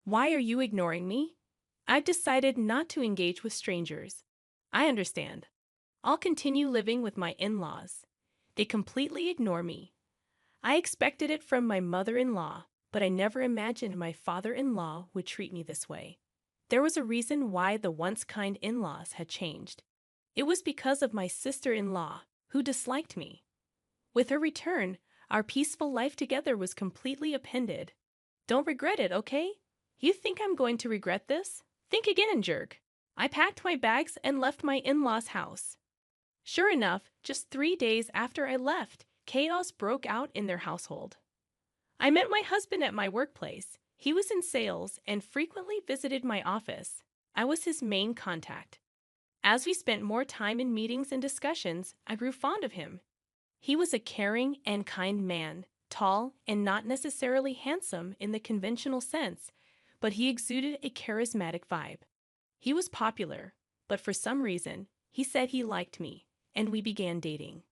Why are you ignoring me? I've decided not to engage with strangers. I understand. I'll continue living with my in-laws. They completely ignore me. I expected it from my mother-in-law, but I never imagined my father-in-law would treat me this way. There was a reason why the once kind in-laws had changed. It was because of my sister-in-law, who disliked me. With her return, our peaceful life together was completely upended. Don't regret it, okay? You think I'm going to regret this? Think again, jerk. I packed my bags and left my in-laws' house. Sure enough, just 3 days after I left, chaos broke out in their household. I met my husband at my workplace. He was in sales and frequently visited my office. I was his main contact. As we spent more time in meetings and discussions, I grew fond of him. He was a caring and kind man, tall and not necessarily handsome in the conventional sense, but he exuded a charismatic vibe. He was popular, but for some reason, he said he liked me, and we began dating.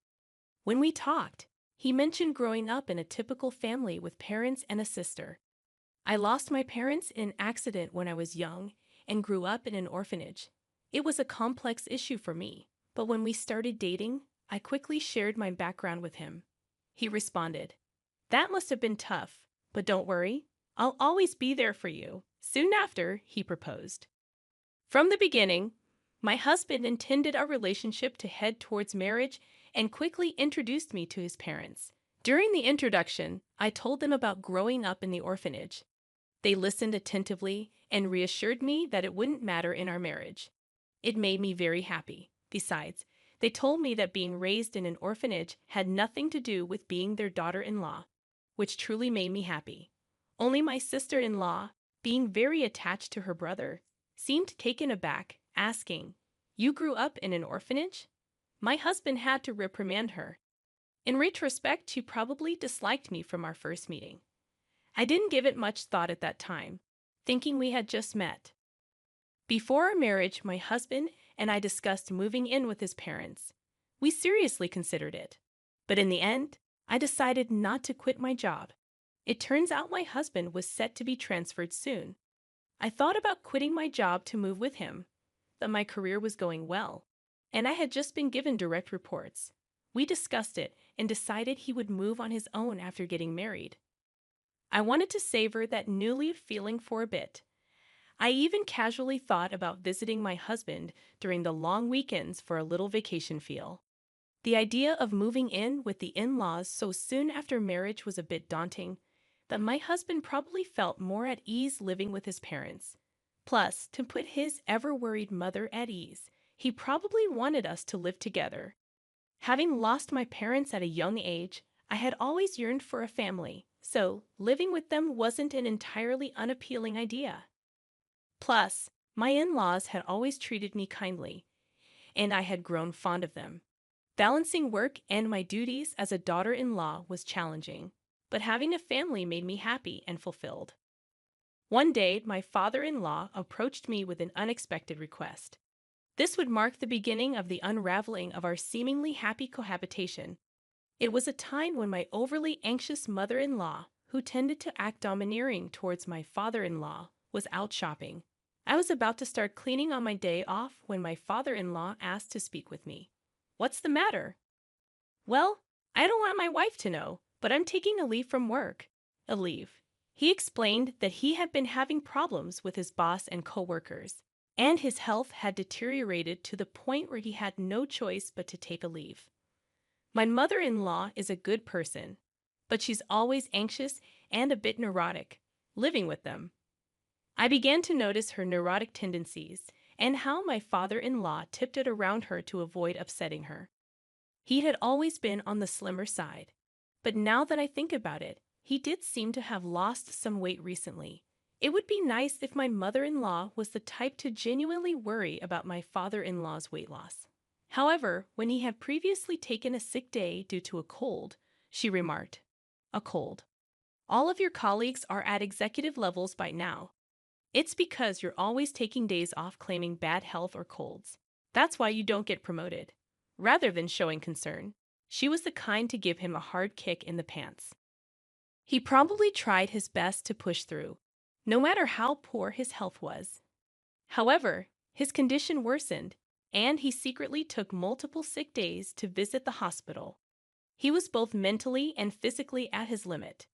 When we talked, he mentioned growing up in a typical family with parents and a sister. I lost my parents in an accident when I was young and grew up in an orphanage. It was a complex issue for me, but when we started dating, I quickly shared my background with him. He responded, "That must have been tough, but don't worry, I'll always be there for you." Soon after, he proposed. From the beginning, my husband intended our relationship to head towards marriage and quickly introduced me to his parents. During the introduction, I told them about growing up in the orphanage. They listened attentively and reassured me that it wouldn't matter in our marriage. It made me very happy. Besides, they told me that being raised in an orphanage had nothing to do with being their daughter-in-law, which truly made me happy. Only my sister-in-law, being very attached to her brother, seemed taken aback, asking, "You grew up in an orphanage?" My husband had to reprimand her. In retrospect, she probably disliked me from our first meeting. I didn't give it much thought at that time, thinking we had just met. Before our marriage, my husband and I discussed moving in with his parents. We seriously considered it. But in the end, I decided not to quit my job. It turns out my husband was set to be transferred soon. I thought about quitting my job to move with him, but my career was going well, and I had just been given direct reports. We discussed it and decided he would move on his own after getting married. I wanted to savor that newly feeling for a bit. I even casually thought about visiting my husband during the long weekends for a little vacation feel. The idea of moving in with the in-laws so soon after marriage was a bit daunting, but my husband probably felt more at ease living with his parents. Plus, to put his ever-worried mother at ease, he probably wanted us to live together. Having lost my parents at a young age, I had always yearned for a family, so living with them wasn't an entirely unappealing idea. Plus, my in-laws had always treated me kindly, and I had grown fond of them. Balancing work and my duties as a daughter-in-law was challenging, but having a family made me happy and fulfilled. One day, my father-in-law approached me with an unexpected request. This would mark the beginning of the unraveling of our seemingly happy cohabitation. It was a time when my overly anxious mother-in-law, who tended to act domineering towards my father-in-law, was out shopping. I was about to start cleaning on my day off when my father-in-law asked to speak with me. "What's the matter?" "Well, I don't want my wife to know, but I'm taking a leave from work." A leave. He explained that he had been having problems with his boss and coworkers, and his health had deteriorated to the point where he had no choice but to take a leave. My mother-in-law is a good person, but she's always anxious and a bit neurotic, living with them. I began to notice her neurotic tendencies and how my father-in-law tiptoed around her to avoid upsetting her. He had always been on the slimmer side, but now that I think about it, he did seem to have lost some weight recently. It would be nice if my mother-in-law was the type to genuinely worry about my father-in-law's weight loss. However, when he had previously taken a sick day due to a cold, she remarked, "A cold. All of your colleagues are at executive levels by now. It's because you're always taking days off claiming bad health or colds. That's why you don't get promoted." Rather than showing concern, she was the kind to give him a hard kick in the pants. He probably tried his best to push through, no matter how poor his health was. However, his condition worsened, and he secretly took multiple sick days to visit the hospital. He was both mentally and physically at his limit.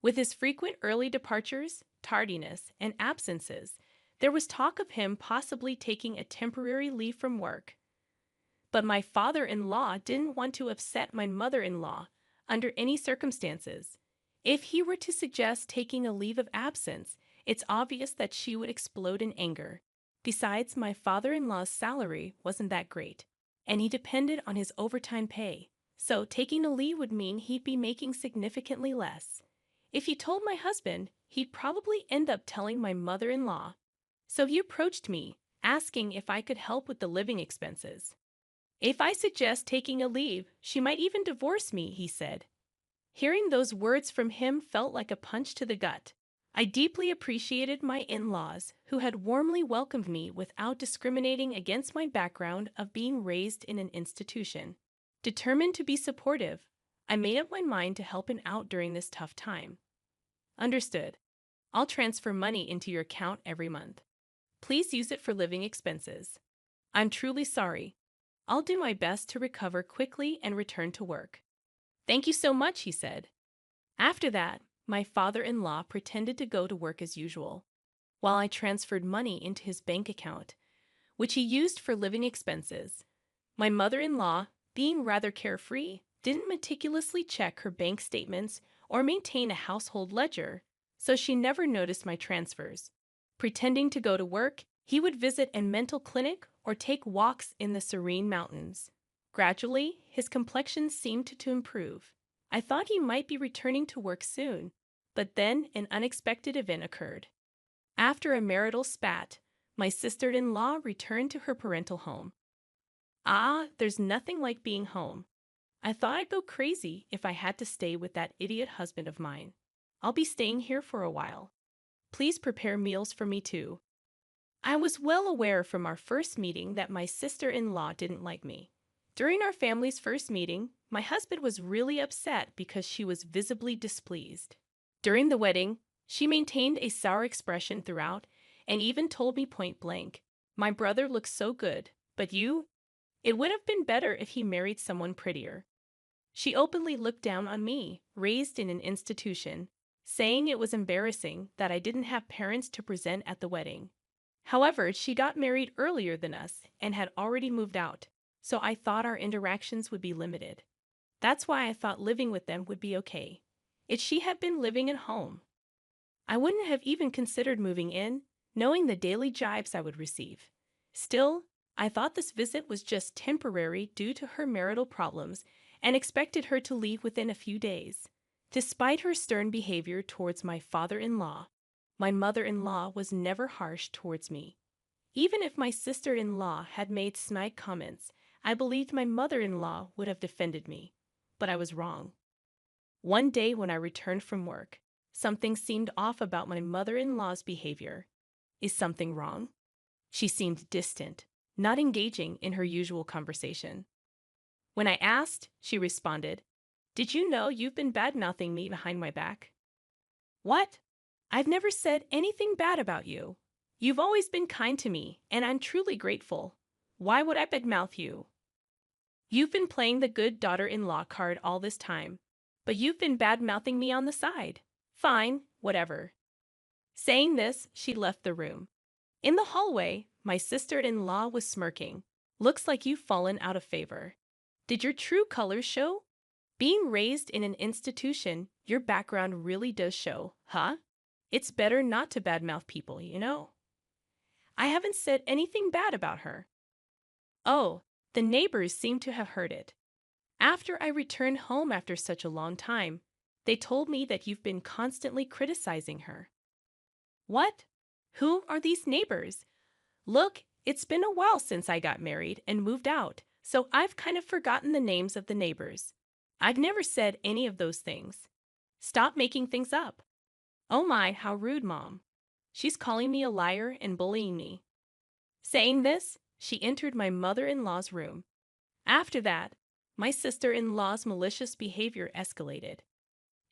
With his frequent early departures, tardiness, and absences, there was talk of him possibly taking a temporary leave from work. But my father-in-law didn't want to upset my mother-in-law under any circumstances. If he were to suggest taking a leave of absence, it's obvious that she would explode in anger. Besides, my father-in-law's salary wasn't that great, and he depended on his overtime pay. So taking a leave would mean he'd be making significantly less. If he told my husband, he'd probably end up telling my mother-in-law. So he approached me, asking if I could help with the living expenses. If I suggest taking a leave, she might even divorce me, he said. Hearing those words from him felt like a punch to the gut. I deeply appreciated my in-laws, who had warmly welcomed me without discriminating against my background of being raised in an institution. Determined to be supportive, I made up my mind to help him out during this tough time. Understood. I'll transfer money into your account every month. Please use it for living expenses. I'm truly sorry. I'll do my best to recover quickly and return to work. Thank you so much, he said. After that, my father-in-law pretended to go to work as usual, while I transferred money into his bank account, which he used for living expenses. My mother-in-law, being rather carefree, didn't meticulously check her bank statements or maintain a household ledger, so she never noticed my transfers. Pretending to go to work, he would visit a mental clinic or take walks in the serene mountains. Gradually, his complexion seemed to improve. I thought he might be returning to work soon, but then an unexpected event occurred. After a marital spat, my sister-in-law returned to her parental home. There's nothing like being home. I thought I'd go crazy if I had to stay with that idiot husband of mine. I'll be staying here for a while. Please prepare meals for me too. I was well aware from our first meeting that my sister-in-law didn't like me. During our family's first meeting, my husband was really upset because she was visibly displeased. During the wedding, she maintained a sour expression throughout and even told me point blank, "My brother looks so good, but you? It would have been better if he married someone prettier." She openly looked down on me, raised in an institution, saying it was embarrassing that I didn't have parents to present at the wedding. However, she got married earlier than us and had already moved out, so I thought our interactions would be limited. That's why I thought living with them would be okay. If she had been living at home, I wouldn't have even considered moving in, knowing the daily jibes I would receive. Still, I thought this visit was just temporary due to her marital problems and expected her to leave within a few days. Despite her stern behavior towards my father-in-law, my mother-in-law was never harsh towards me. Even if my sister-in-law had made snide comments, I believed my mother-in-law would have defended me. But I was wrong. One day when I returned from work, something seemed off about my mother-in-law's behavior. Is something wrong? She seemed distant, not engaging in her usual conversation. When I asked, she responded, "Did you know you've been bad-mouthing me behind my back?" "What? I've never said anything bad about you. You've always been kind to me, and I'm truly grateful. Why would I badmouth you? You've been playing the good daughter-in-law card all this time, but you've been bad-mouthing me on the side. Fine, whatever." Saying this, she left the room. In the hallway, my sister-in-law was smirking. "Looks like you've fallen out of favor. Did your true colors show? Being raised in an institution, your background really does show, huh? It's better not to badmouth people, you know." I haven't said anything bad about her. Oh, the neighbors seem to have heard it. After I returned home after such a long time, they told me that you've been constantly criticizing her. What? Who are these neighbors? Look, it's been a while since I got married and moved out, so I've kind of forgotten the names of the neighbors. I've never said any of those things. Stop making things up. Oh my, how rude, Mom. She's calling me a liar and bullying me. Saying this, she entered my mother-in-law's room. After that, my sister-in-law's malicious behavior escalated.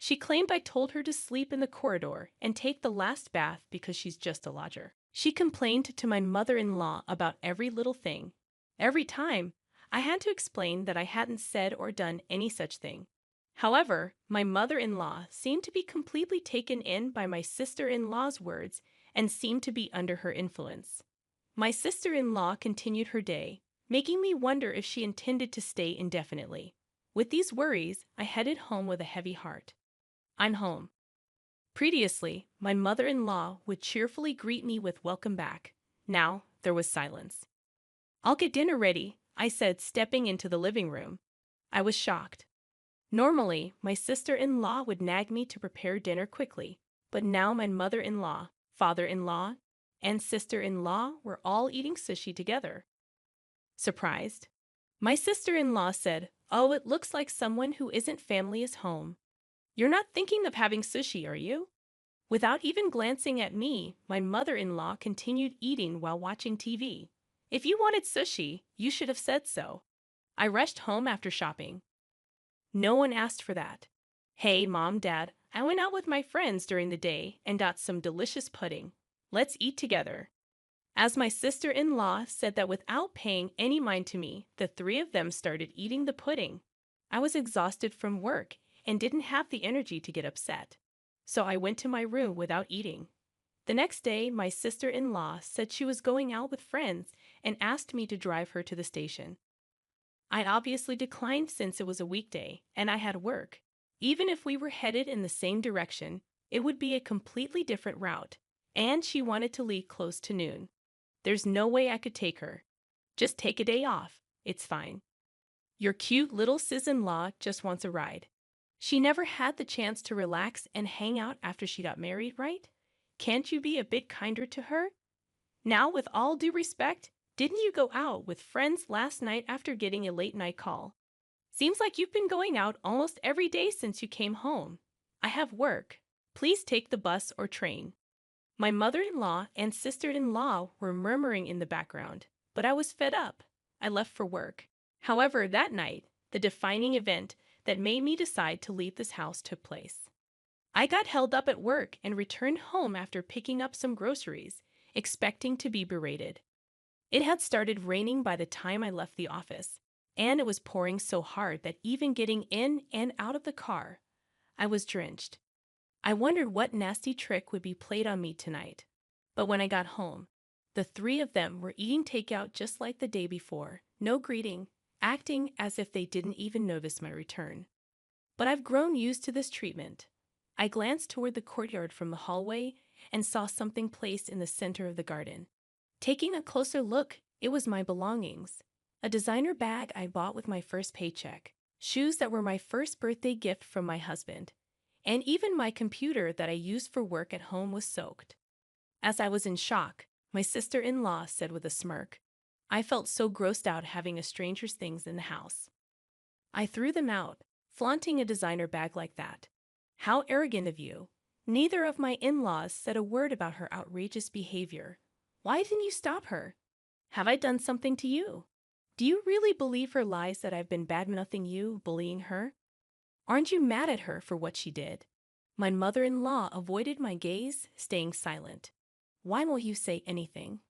She claimed I told her to sleep in the corridor and take the last bath because she's just a lodger. She complained to my mother-in-law about every little thing. Every time, I had to explain that I hadn't said or done any such thing. However, my mother-in-law seemed to be completely taken in by my sister-in-law's words and seemed to be under her influence. My sister-in-law continued her day, making me wonder if she intended to stay indefinitely. With these worries, I headed home with a heavy heart. I'm home. Previously, my mother-in-law would cheerfully greet me with welcome back. Now, there was silence. I'll get dinner ready, I said, stepping into the living room. I was shocked. Normally, my sister-in-law would nag me to prepare dinner quickly, but now my mother-in-law, father-in-law, and sister-in-law were all eating sushi together. Surprised, my sister-in-law said, "Oh, it looks like someone who isn't family is home. You're not thinking of having sushi, are you?" Without even glancing at me, my mother-in-law continued eating while watching TV. "If you wanted sushi, you should have said so." I rushed home after shopping. No one asked for that. "Hey, Mom, Dad, I went out with my friends during the day and got some delicious pudding. Let's eat together." As my sister-in-law said that without paying any mind to me, the three of them started eating the pudding. I was exhausted from work and didn't have the energy to get upset, so I went to my room without eating. The next day, my sister-in-law said she was going out with friends and asked me to drive her to the station. I obviously declined since it was a weekday and I had work. Even if we were headed in the same direction, it would be a completely different route, and she wanted to leave close to noon. There's no way I could take her. "Just take a day off. It's fine. Your cute little sis-in-law just wants a ride." She never had the chance to relax and hang out after she got married, right? Can't you be a bit kinder to her? Now, with all due respect, didn't you go out with friends last night after getting a late-night call? Seems like you've been going out almost every day since you came home. I have work. Please take the bus or train. My mother-in-law and sister-in-law were murmuring in the background, but I was fed up. I left for work. However, that night, the defining event that made me decide to leave this house took place. I got held up at work and returned home after picking up some groceries, expecting to be berated. It had started raining by the time I left the office, and it was pouring so hard that even getting in and out of the car, I was drenched. I wondered what nasty trick would be played on me tonight. But when I got home, the three of them were eating takeout just like the day before, no greeting, acting as if they didn't even notice my return. But I've grown used to this treatment. I glanced toward the courtyard from the hallway and saw something placed in the center of the garden. Taking a closer look, it was my belongings. A designer bag I bought with my first paycheck, shoes that were my first birthday gift from my husband, and even my computer that I used for work at home was soaked. As I was in shock, my sister-in-law said with a smirk, "I felt so grossed out having a stranger's things in the house. I threw them out, flaunting a designer bag like that. How arrogant of you." Neither of my in-laws said a word about her outrageous behavior. Why didn't you stop her? Have I done something to you? Do you really believe her lies that I've been bad-mouthing you, bullying her? Aren't you mad at her for what she did? My mother-in-law avoided my gaze, staying silent. Why won't you say anything?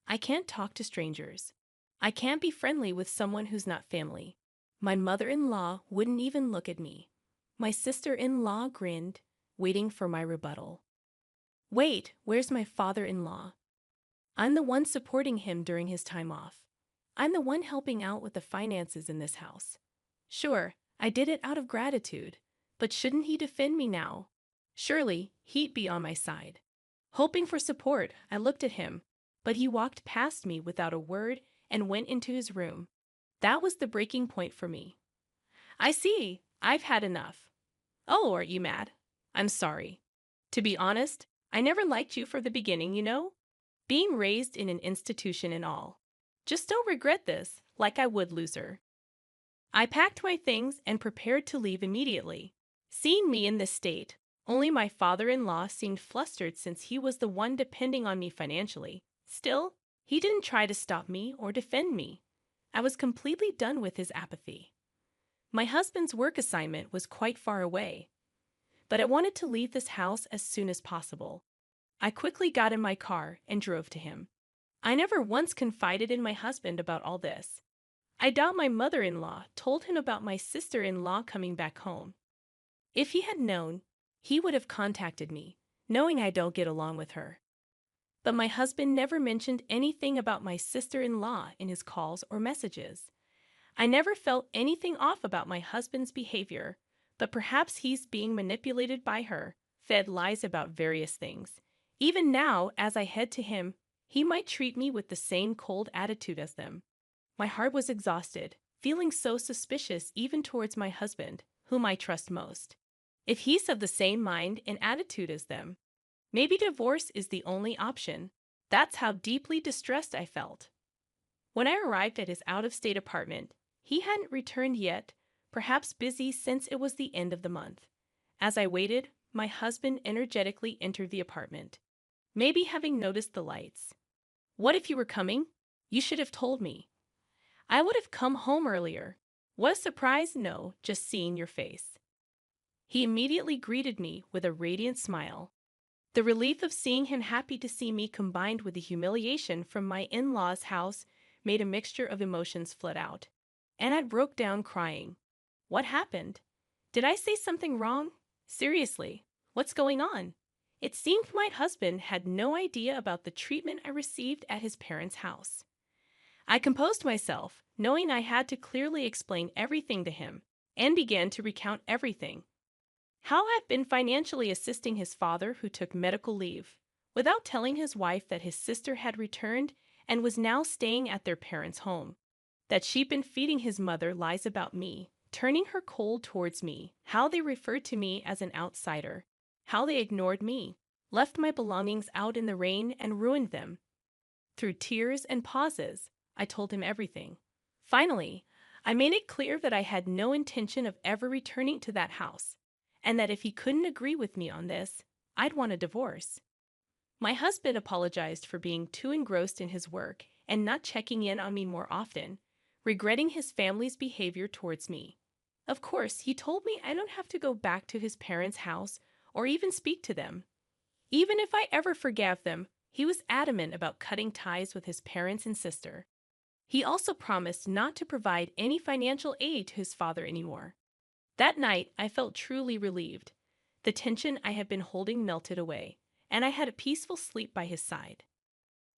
I can't talk to strangers. I can't be friendly with someone who's not family. My mother-in-law wouldn't even look at me. My sister-in-law grinned, waiting for my rebuttal. Wait, where's my father-in-law? I'm the one supporting him during his time off. I'm the one helping out with the finances in this house. Sure, I did it out of gratitude, but shouldn't he defend me now? Surely, he'd be on my side. Hoping for support, I looked at him, but he walked past me without a word and went into his room. That was the breaking point for me. "I see, I've had enough." "Oh, are you mad?" "I'm sorry. To be honest, I never liked you from the beginning, you know? Being raised in an institution and all. Just don't regret this, like I would, loser." I packed my things and prepared to leave immediately. Seeing me in this state, only my father-in-law seemed flustered since he was the one depending on me financially. Still, he didn't try to stop me or defend me. I was completely done with his apathy. My husband's work assignment was quite far away. but I wanted to leave this house as soon as possible. I quickly got in my car and drove to him. I never once confided in my husband about all this. I doubt my mother-in-law told him about my sister-in-law coming back home. If he had known, he would have contacted me, knowing I don't get along with her. But my husband never mentioned anything about my sister-in-law in his calls or messages. I never felt anything off about my husband's behavior, but perhaps he's being manipulated by her, fed lies about various things. Even now, as I head to him, he might treat me with the same cold attitude as them. My heart was exhausted, feeling so suspicious even towards my husband, whom I trust most. If he's of the same mind and attitude as them, maybe divorce is the only option. That's how deeply distressed I felt. When I arrived at his out-of-state apartment, he hadn't returned yet, perhaps busy since it was the end of the month. As I waited, my husband energetically entered the apartment, maybe having noticed the lights. "What if you were coming? You should have told me. I would have come home earlier." "What a surprise, no, just seeing your face." He immediately greeted me with a radiant smile. The relief of seeing him happy to see me combined with the humiliation from my in-laws' house made a mixture of emotions flood out. And I broke down crying. What happened? Did I say something wrong? Seriously, what's going on? It seemed my husband had no idea about the treatment I received at his parents' house. I composed myself, knowing I had to clearly explain everything to him, and began to recount everything. How I've been financially assisting his father who took medical leave, without telling his wife that his sister had returned and was now staying at their parents' home. That she'd been feeding his mother lies about me, turning her cold towards me, how they referred to me as an outsider, how they ignored me, left my belongings out in the rain and ruined them. Through tears and pauses, I told him everything. Finally, I made it clear that I had no intention of ever returning to that house, and that if he couldn't agree with me on this, I'd want a divorce. My husband apologized for being too engrossed in his work and not checking in on me more often, regretting his family's behavior towards me. Of course, he told me I don't have to go back to his parents' house or even speak to them. Even if I ever forgave them, he was adamant about cutting ties with his parents and sister. He also promised not to provide any financial aid to his father anymore. That night, I felt truly relieved. The tension I had been holding melted away, and I had a peaceful sleep by his side.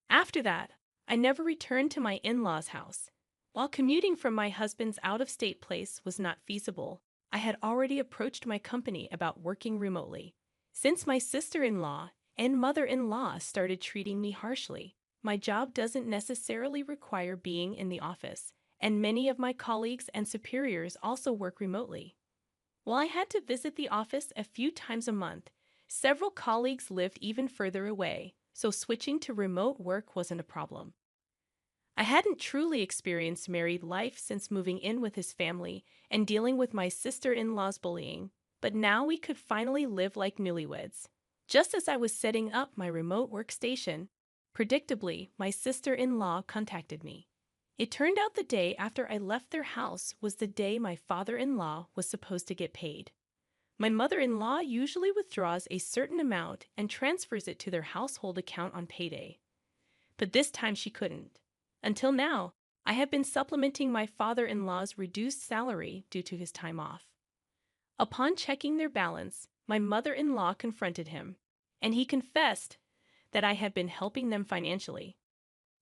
After that, I never returned to my in-laws' house. While commuting from my husband's out-of-state place was not feasible, I had already approached my company about working remotely. Since my sister-in-law and mother-in-law started treating me harshly, my job doesn't necessarily require being in the office, and many of my colleagues and superiors also work remotely. While I had to visit the office a few times a month, several colleagues lived even further away, so switching to remote work wasn't a problem. I hadn't truly experienced married life since moving in with his family and dealing with my sister-in-law's bullying, but now we could finally live like newlyweds. Just as I was setting up my remote workstation, predictably, my sister-in-law contacted me. It turned out the day after I left their house was the day my father-in-law was supposed to get paid. My mother-in-law usually withdraws a certain amount and transfers it to their household account on payday. But this time she couldn't. Until now, I have been supplementing my father-in-law's reduced salary due to his time off. Upon checking their balance, my mother-in-law confronted him, and he confessed that I had been helping them financially.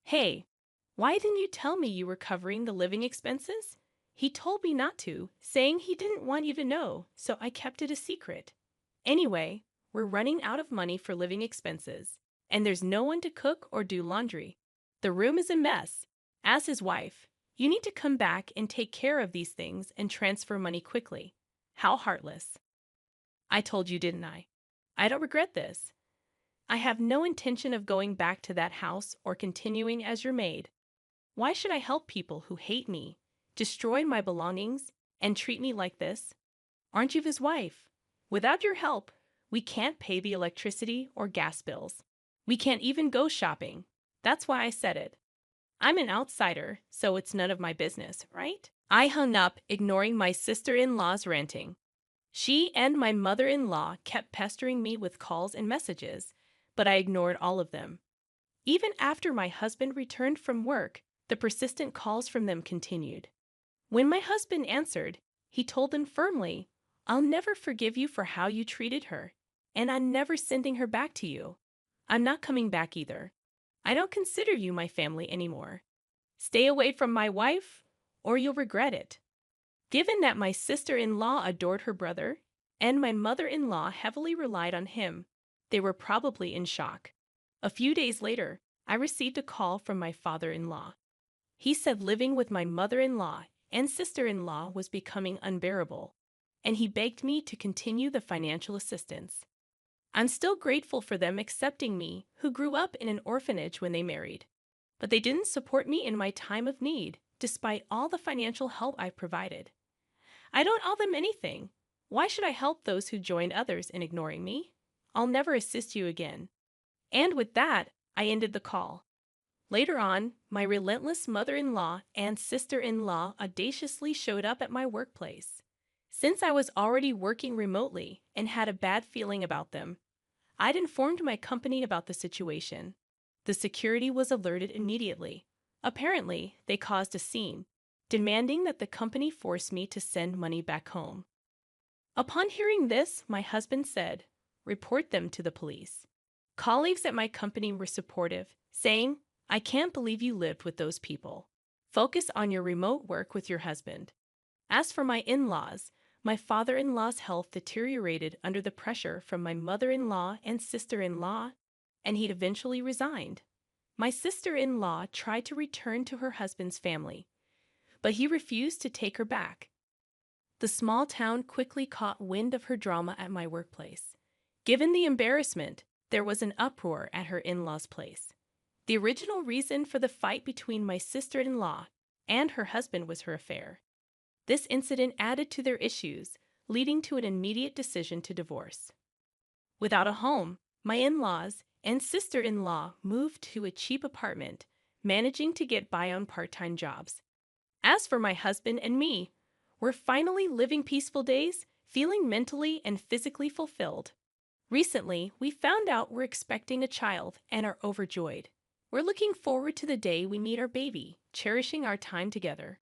"Hey, why didn't you tell me you were covering the living expenses?" "He told me not to, saying he didn't want you to know, so I kept it a secret. Anyway, we're running out of money for living expenses, and there's no one to cook or do laundry. The room is a mess. As his wife, you need to come back and take care of these things and transfer money quickly." How heartless. I told you, didn't I? I don't regret this. I have no intention of going back to that house or continuing as your maid. Why should I help people who hate me, destroy my belongings, and treat me like this? Aren't you his wife? Without your help, we can't pay the electricity or gas bills. We can't even go shopping. That's why I said it. I'm an outsider, so it's none of my business, right? I hung up, ignoring my sister-in-law's ranting. She and my mother-in-law kept pestering me with calls and messages, but I ignored all of them. Even after my husband returned from work, the persistent calls from them continued. When my husband answered, he told them firmly, "I'll never forgive you for how you treated her, and I'm never sending her back to you. I'm not coming back either. I don't consider you my family anymore. Stay away from my wife, or you'll regret it." Given that my sister-in-law adored her brother, and my mother-in-law heavily relied on him, they were probably in shock. A few days later, I received a call from my father-in-law. He said living with my mother-in-law and sister-in-law was becoming unbearable, and he begged me to continue the financial assistance. I'm still grateful for them accepting me, who grew up in an orphanage when they married. But they didn't support me in my time of need, despite all the financial help I provided. I don't owe them anything. Why should I help those who joined others in ignoring me? I'll never assist you again. And with that, I ended the call. Later on, my relentless mother-in-law and sister-in-law audaciously showed up at my workplace. Since I was already working remotely and had a bad feeling about them, I'd informed my company about the situation. The security was alerted immediately. Apparently, they caused a scene, demanding that the company force me to send money back home. Upon hearing this, my husband said, "Report them to the police." Colleagues at my company were supportive, saying, "I can't believe you lived with those people. Focus on your remote work with your husband." As for my in-laws, my father-in-law's health deteriorated under the pressure from my mother-in-law and sister-in-law, and he'd eventually resigned. My sister-in-law tried to return to her husband's family, but he refused to take her back. The small town quickly caught wind of her drama at my workplace. Given the embarrassment, there was an uproar at her in-laws' place. The original reason for the fight between my sister-in-law and her husband was her affair. This incident added to their issues, leading to an immediate decision to divorce. Without a home, my in-laws and sister-in-law moved to a cheap apartment, managing to get by on part-time jobs. As for my husband and me, we're finally living peaceful days, feeling mentally and physically fulfilled. Recently, we found out we're expecting a child and are overjoyed. We're looking forward to the day we meet our baby, cherishing our time together.